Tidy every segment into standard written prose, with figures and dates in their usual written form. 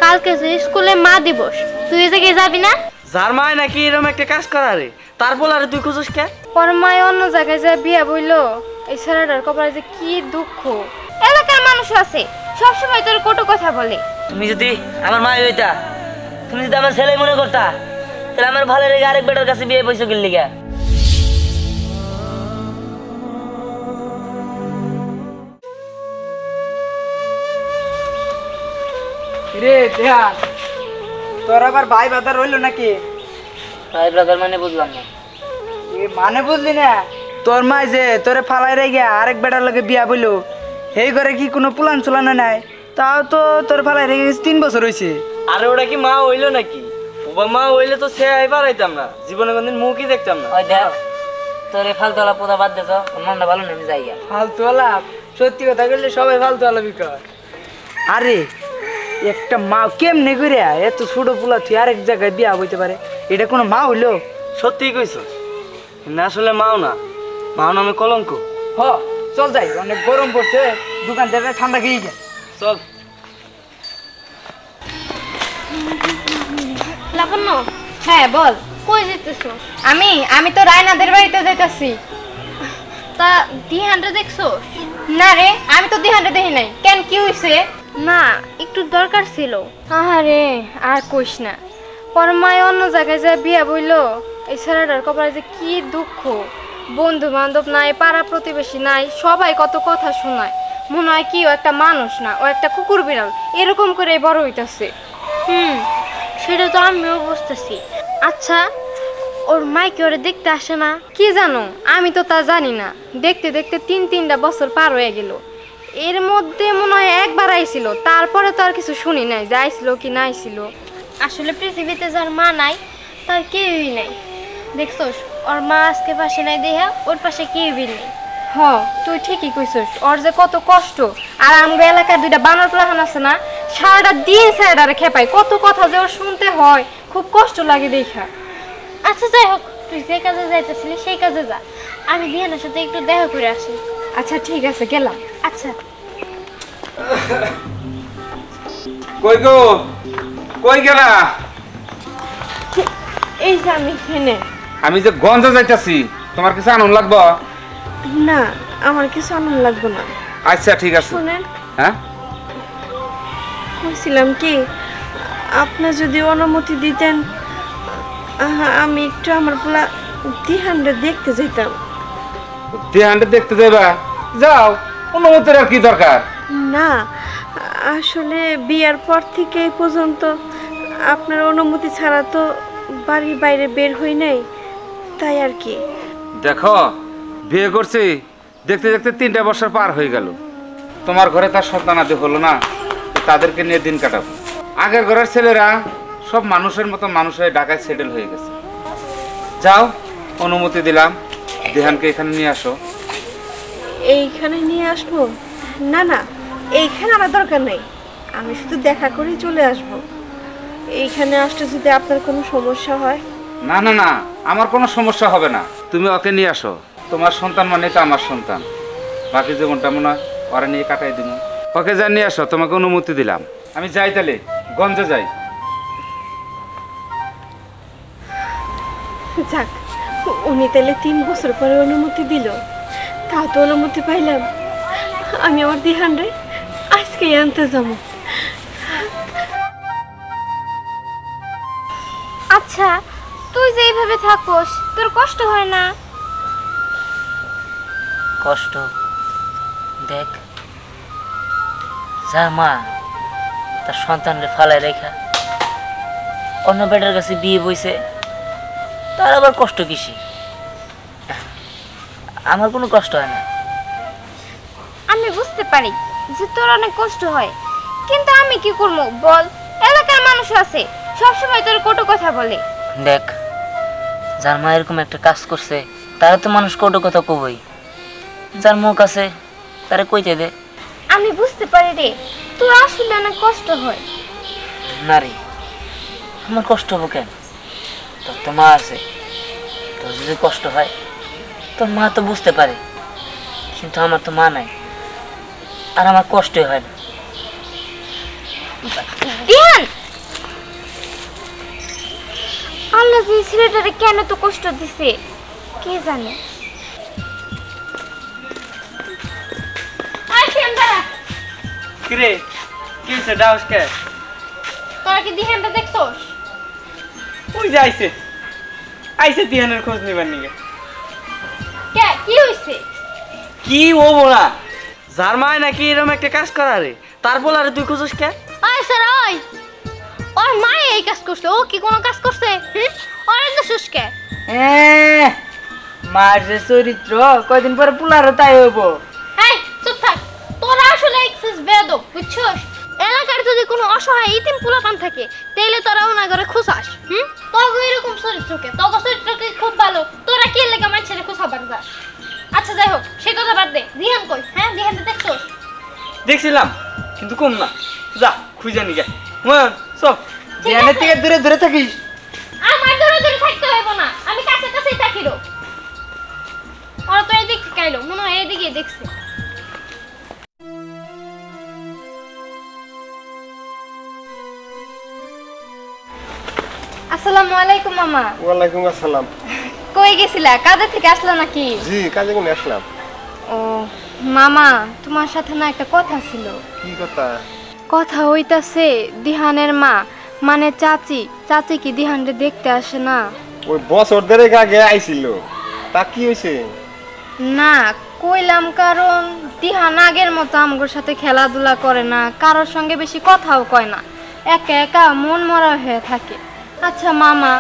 কালকে যে স্কুলে মা দিবস, তুই এই জায়গায় যাবি না? যার মায় নাকি এরকম একটা কাজ করারে, তারপর আর তুই খুঁজোস কে? ওর মায় অন্য জায়গায় যা বিয়া বইলো, এই ছেলেটার কপালে যে কি দুঃখ। এলাকার মানুষ আছে সবসময় তোর কটু কথা বলে। তুমি যদি আমার মা হইতা, তুমি যদি আমার ছেলে মনে করতা, তাহলে আমার ভালো রেগে আরেক বেটার কাছে বিয়ে পয়সা কিনলি গা। রে ধ্যান, তোর আবার ভাই বাদার রইল নাকি? ভাই ব্রাদার মানে বুঝলাম না। মানে বুঝলি না? তোর মা যে তোরে ফালাই রে গিয়া আরেক বেটার লগে বিয়া বইলো, এই ঘরে কি কোনো প্লান চলানো নাই? তাও তো তোর ফালাই রে 3 বছর হয়েছে। আরে ওটা কি মা হইলো নাকি? ওবা মা হইলে তো সে আইবার আইতাম না, জীবনে কোনদিন মুখই দেখতাম না। ওই দেখ, তোর এই ফালতোলা পোতা বাদ দে তো, মনটা ভালো নেই, আমি যাই গা। ফালতু আলাপ, সত্যি কথা বললে সবাই ফালতু আলাপই কর। আরে একটা মা কেমনে করে এত ছোট পোলা তুই আরেক জায়গায় বিয়া বইতে পারে? এটা কোনো মা হইলো? সত্যি কইছ না? আসলে মাও না, মাও নামে কলঙ্ক। হ, চল যাই, অনেক গরম পড়ছে, দোকান থেকে ঠান্ডা খেয়ে গে। চল। লাবণ্য, হ্যাঁ বল, কই যেতেছ? আমি তো রায়নাদের বাড়িতে যাইতাছি। তা দিহানটা দেখছো? না রে, আমি তো দিহানটা দেখি নাই। কেন, কি হইছে? না, একটু দরকার ছিল। আরে আর কইস না, ওর মায় অন্য জায়গায় যা বিয়া বইলো, এই ছেলেটার কপালে যে কি দুঃখ। বন্ধু বান্ধব নাই, পাড়া প্রতিবেশী নাই, সবাই কত কথা শোনায়। মনে হয় কি ও একটা মানুষ না, ও একটা কুকুর বিড়াল, এরকম করে বড় হইতাছে। সেটা তো আমিও বুঝতেছি। আচ্ছা, ওর মাইকে ওরে দেখতে আসে না? কি জানো, আমি তো তা জানি না। দেখতে দেখতে 3-3টা বছর পার হয়ে গেল। এর মধ্যে মনে হয় একবার আইছিল, তারপরে তো আর কিছু শুনি নাই যে আইছিল কি না আইছিল। আসলে পৃথিবীতে যার মা নাই তার কেউই নাই। দেখছোস, ওর মা আজকে পাশে নাই দেহা, ওর পাশে কেউই নেই। হ, তুই ঠিকই কইছস, ওর যে কত কষ্ট। আর আমগো এলাকার 2টা বানর প্লাহান আছে না, সারাটা দিন স্যারডারে খেপায়, কত কথা যে ওর শুনতে হয়, খুব কষ্ট লাগে দেখা। আচ্ছা যাই হোক, তুই যে কাজে যাইতেছিলি সেই কাজে যা, আমি দিহানের সাথে একটু দেখা করে আসি। আচ্ছা ঠিক আছে, গেলাম। আচ্ছা। কই গো, কই গেলা? এই যে আমি এখানে। আমি যে গঞ্জে যাইতাছি, তোমার কিছু আনন্দ লাগবো? না, আমার কিছু আনন্দ লাগবে না। আচ্ছা ঠিক আছে। শুনেন, হ্যাঁ, কইছিলাম কি, আপনি যদি অনুমতি দিতেন, আমি একটু আমার পোলা দিহানটা দেখতে যেতাম। দিহানটা দেখতে যাইবা? যাও, অনুমতির আর কি দরকার? না, আসলে বিয়ার পর থেকে এই পর্যন্ত আপনার অনুমতি ছাড়া তো বাড়ির বাইরে বের হই নাই, তাই আর কি। দেখো, বিয়ে করছি, দেখতে দেখতে 3টা বছর পার হয়ে গেল। তোমার ঘরে তার সন্তানাদি হলো না, তাদেরকে নিয়ে দিন কাটাবো। আগের ঘরের ছেলেরা সব মানুষের মতো মানুষ হয়ে ঢাকায় সেটেল হয়ে গেছে। যাও, অনুমতি দিলাম, দিহানকে এখানে নিয়ে আসো। এইখানে নিয়ে আসবো? না না, এইখানে আমার দরকার নেই, আমি শুধু দেখা করেই চলে আসব। এইখানে আসতে যদি আপনার কোনো সমস্যা হয়? না না না, আমার কোনো সমস্যা হবে না, তুমি ওকে নিয়ে আসো। তোমার সন্তান মানে তো আমার সন্তান, বাকি জীবনটা মনে হয় ওরা নিয়ে কাটাই দিব। ওকে যা নিয়ে আসো, তোমাকে অনুমতি দিলাম। আমি যাই তাহলে, গঞ্জে যাই। যাক, উনি তাহলে 3 বছর পরে অনুমতি দিল, তা তো অনুমতি পাইলাম। আমি আমার দিহান রে আজকেই আনতে যাবো। আচ্ছা, তুই যে এইভাবে থাকোস, তোর কষ্ট হয় না? কষ্ট দেখ, যার মা তার সন্তানরে ফালায় রেখা অন্য বেটার কাছে বিয়ে বইছে, তার আবার কষ্ট কিসে? আমার কোনো কষ্ট হয় না। আমি বুঝতে পারি যে তোর অনেক কষ্ট হয়, কিন্তু আমি কি করবো বল? এলাকার মানুষ আছে সবসময় তোর কটু কথা বলে। দেখ, যার মা এরকম একটা কাজ করছে, তারা তো মানুষ কটু কথা কবই। যার মুখ আছে তারা কইতে দে। আমি বুঝতে পারি রে, তোর আসলে অনেক কষ্ট হয়। না রে, আমার কষ্ট হবো কেন? তোর তো মা আছে, তোর যদি কষ্ট হয় তোর মা তো বুঝতে পারে, কিন্তু আমার তো মা নাই, আর আমার কষ্টই হয় না। দিহান, পোলা যে ছেলেটারে কেন তো কষ্ট দিছে কে জানে। কিরে কি হইছে ডাউস কে? তোরা কি দিহানটা দেখছস? ওই যে আইছে দিহানের খোঁজ নিবার নিগে। কে কি হইছে? কি ও বলা যার মায় নাকি এরকম একটা কাজ করা রে, তারপর আরে তুই খুঁজছিস কে? ওই স্যার ওই ওর মা এই কাজ করছে, ও কি কোনো কাজ করছে? ওর তো সুস্কে মার যে চরিত্র কয়দিন পরে পুলারও তাই হইব। এই চুপ থাক, তোরা আসলে এক্সেস বেয়াদব বুঝছস। এলাকার যদি কোনো অসহায় ইতিম পোলাপান থাকে তাইলে তোরা ওনা করে খুশাস। তগো এরকম চরিত্রকে, তগো চরিত্রকে খুব ভালো, তোরা কি লেগে আমার ছেলে খুশাবার যা। আচ্ছা যাই হোক সেই কথা বাদ দে, দিহান কই? হ্যাঁ দিহানটা দেখছস? দেখছিলাম কিন্তু কম না, যা খুঁজে নিগে। হুমায়ুন চল। দিহানের থেকে দূরে দূরে থাকিস। আমার দূরে দূরে থাকতে হইব না, আমি কাছে কাছেই থাকিরো। ওরা তো এদিক থেকে আইলো, মনে হয় এদিকে দেখছে। আসসালামু আলাইকুম মামা। ওয়ালাইকুম আসসালাম। কই গেছিলা? কাজে থেকে আসলা নাকি? জি কাজে কোন আসলাম। ও মামা, তোমার সাথে না একটা কথা ছিল। কি কথা? কথা হইতাছে দিহানের মা মানে চাচি কি দিহানরে দেখতে আসে না? ওই বছর দেড়েক আগে আইছিল, তা কি হয়েছে? না কইলাম কারণ দিহান আগের মতো আমগোর সাথে খেলাধুলা করে না, কারোর সঙ্গে বেশি কথাও কয় না, একা একা মন মরা হয়ে থাকে। আচ্ছা মামা,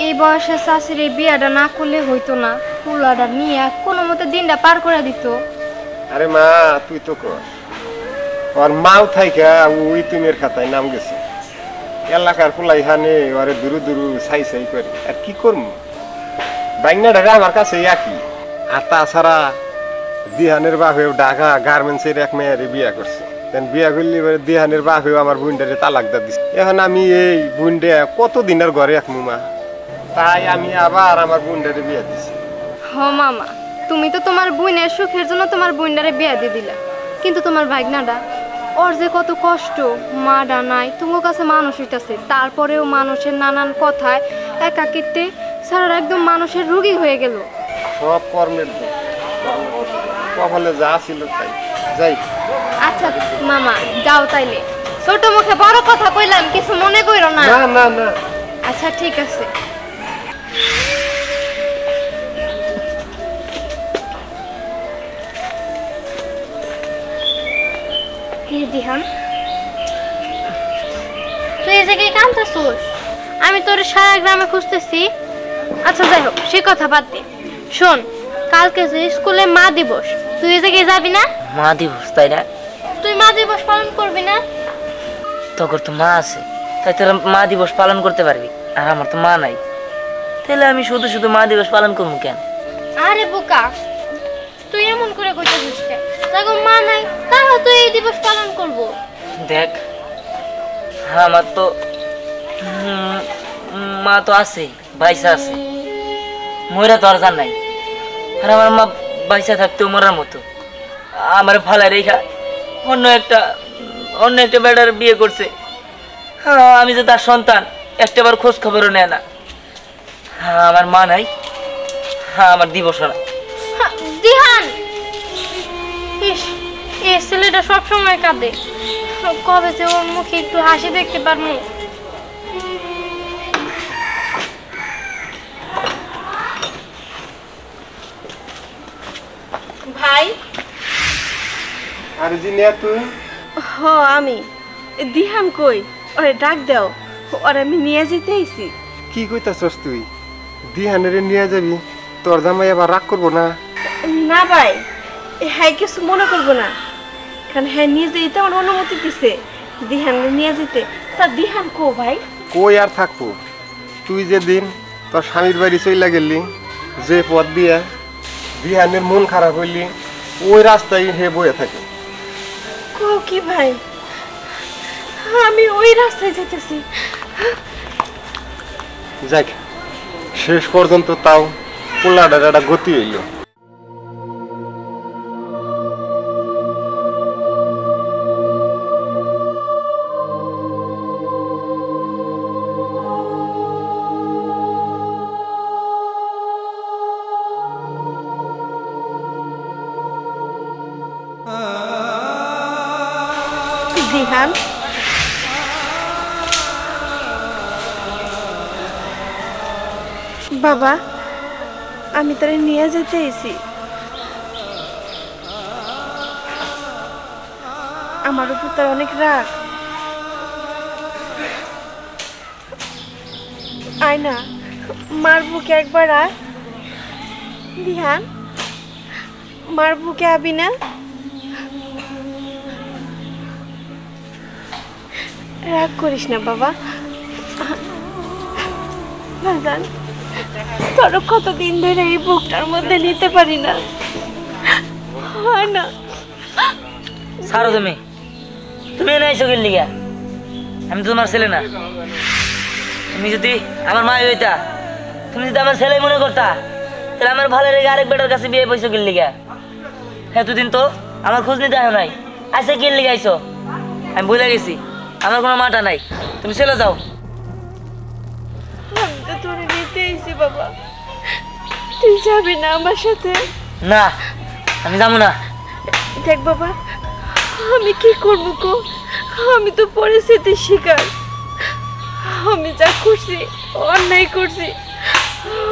এই বয়সে চাচির এই বিয়াটা না করলে হইতো না? পুলাটা নিয়ে কোনো মতে দিনটা পার করে দিত। আরে মা তুই তো কর, ওর মাও থাইকা ওই তুমির খাতায় নাম গেছে। এলাকার পোলাই হানে ওরে দুরু দুরু ছাই করে, আর কি করবো? বাইনা ঢাকা আমার কাছে একই। আর তাছাড়া দিহানের বাপেও ঢাকা গার্মেন্টসের এক মেয়ের বিয়া করছে। বিয়া করলে এবারে দিহানের বাপেও আমার বুনডারে তালাক দা দিচ্ছে। এখন আমি এই বুনডে কতদিনের ঘরে এক মুমা, তাই আমি আবার আমার বুনডারে বিয়া দিছি। হ মামা, তুমি তো তোমার বোনের সুখের জন্য তোমার বোনটারে বিয়া দিয়ে দিলা, কিন্তু তোমার ভাগনাটা ওর যে কত কষ্ট, মাডা নাই, তোমার কাছে মানুষ হইতাছে, তারপরেও মানুষের নানান কথায় একাকিত্বে সারা একদম মানুষের রোগী হয়ে গেল। সব কর্মের কপালে যা ছিল তাই। যাই। আচ্ছা মামা যাও তাইলে, ছোট মুখে বড় কথা কইলাম, কিছু মনে কইরো না। না না না। আচ্ছা ঠিক আছে। দিহান তুই এই জায়গায় কাঁদতেছিস? আমি তোর সারা গ্রামে খুঁজতেছি। আচ্ছা যাই হোক সে কথা বাদ দে, শোন কালকে যে স্কুলে মা দিবস, তুই এই জায়গায় যাবি না? মা দিবস তাই না? তুই মা দিবস পালন করবি না? তোর তো মা আছে, তাই তোরা মা দিবস পালন করতে পারবি, আর আমার তো মা নাই, তাহলে আমি শুধু শুধু মা দিবস পালন করবো কেন? আরে বোকা, তুই এমন করে কইতেছিস কেন? দেখো মা নাই, তাহলে তো এই দিবস পালন করব। দেখ আমার তো মা তো আছে, বাইসা আছে, ময়রা তো আর জান নাই। আর আমার মা বাইসা থাকতেও মরার মতো, আমার ফালা রেখা অন্য একটা বেটার বিয়ে করছে। আমি যে তার সন্তান একটাবার খোঁজ খবরও নেয় না। আমার মা নাই, আমার দিবসও না। দিহান, ইস এই ছেলেটা সবসময় কাঁদে, কবে যে ওর মুখে একটু হাসি দেখতে পারবো। ভাই। আরে জিনিয়া তুই? হ আমি। দিহান কই? ওরে ডাক দাও, ওরে আমি নিয়ে যেতে আইছি। কি কইতাছস তুই? দিহানেরে নিয়ে যাবি? তোর জামাই আবার রাগ করবো না? না ভাই, হ্যাঁ কিছু মনে করবো না, কারণ হ্যাঁ নিয়ে যেতে আমার অনুমতি দিছে দিহান নিয়ে যেতে। তা দিহান কো ভাই? কই আর থাকবো? তুই যেদিন তোর স্বামীর বাড়ি চইলা গেলি, যে পথ দিয়া দিহানের মন খারাপ হইলি, ওই রাস্তায় হে বয়ে থাকে। কো কি ভাই? আমি ওই রাস্তায় যেতেছি। যাক, শেষ পর্যন্ত তাও পোলাটার একটা গতি হইল। দিহান বাবা আমি তারে নিয়ে যেতে এসি আমার উপর তার অনেক রাগ আয় না মার বুকে একবার আয় দিহান মার বুকে আবি না রাগ করিস না বাবা বাজান তোর কতদিন ধরে এই বুকটার মধ্যে নিতে পারি না হয় না ছাড়ো তুমি তুমি এনে আইসো গেলি গা আমি তো তোমার ছেলে না তুমি যদি আমার মা হইতা তুমি যদি আমার ছেলে মনে করতা তাহলে আমার ভালো রেগে আরেক বেটার কাছে বিয়ে পয়সা গেলি গা এতদিন তো আমার খোঁজ নিতে আয় নাই আইসা গেলি গাইছো আমি ভুলে গেছি আমার কোনো মাটা নাই তুমি চলে যাও আমি তো তোরে নিতে এসেছি বাবা তুই যাবি না আমার সাথে না আমি যাবো না দেখ বাবা আমি কি করবো গো আমি তো পরিস্থিতির শিকার আমি যা করছি অন্যায় করছি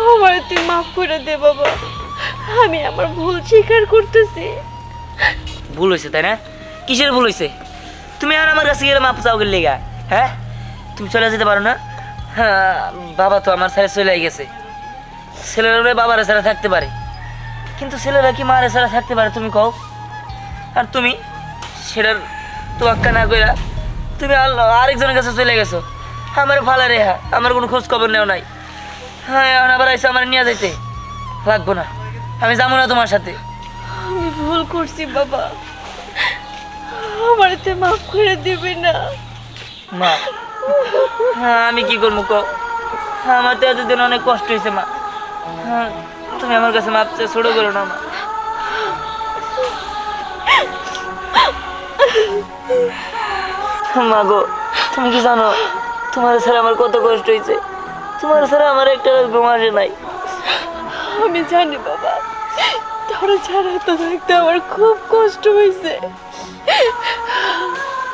আমার তুই মাফ করে দে বাবা আমি আমার ভুল স্বীকার করতেছি ভুল হয়েছে তাই না কিসের ভুল হয়েছে তুমি আর আমার কাছে গেলে মাপ চাও গেলে গা হ্যাঁ তুমি চলে যেতে পারো না হ্যাঁ বাবা তো আমার ছেলে চলে গেছে ছেলেরা বাবারা ছাড়া থাকতে পারে কিন্তু ছেলেরা কি মারা ছাড়া থাকতে পারে তুমি কও আর তুমি সেটার তোয়াক্কা না কইরা তুমি আরেকজনের কাছে চলে গেছো আমার ভালো রে হ্যাঁ আমার কোনো খোঁজ খবর নেও নাই হ্যাঁ এখন আবার এসে আমার নিয়ে যাইতে লাগবো না আমি যাবো না তোমার সাথে আমি ভুল করছি বাবা আমার তে মাফ করে দিবি না মা হ্যাঁ আমি কি করবো কও আমার তো এতদিন অনেক কষ্ট হয়েছে মা হ্যাঁ তুমি আমার কাছে মাপ চেয়ে ছোট করো না মা গো তুমি কি জানো তোমার ছাড়া আমার কত কষ্ট হয়েছে তোমার ছাড়া আমার একটা ঘুম আসে নাই আমি জানি বাবা তোর ছাড়া তো থাকতে আমার খুব কষ্ট হয়েছে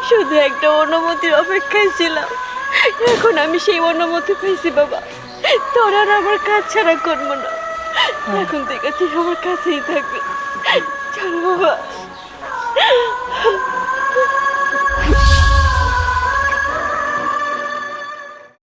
শুধু একটা অনুমতির অপেক্ষায় ছিলাম এখন আমি সেই অনুমতি পেয়েছি বাবা তোর আর আমার কাজ ছাড়া করবো না এখন থেকে তুই আমার কাছেই থাকবি চল বাবা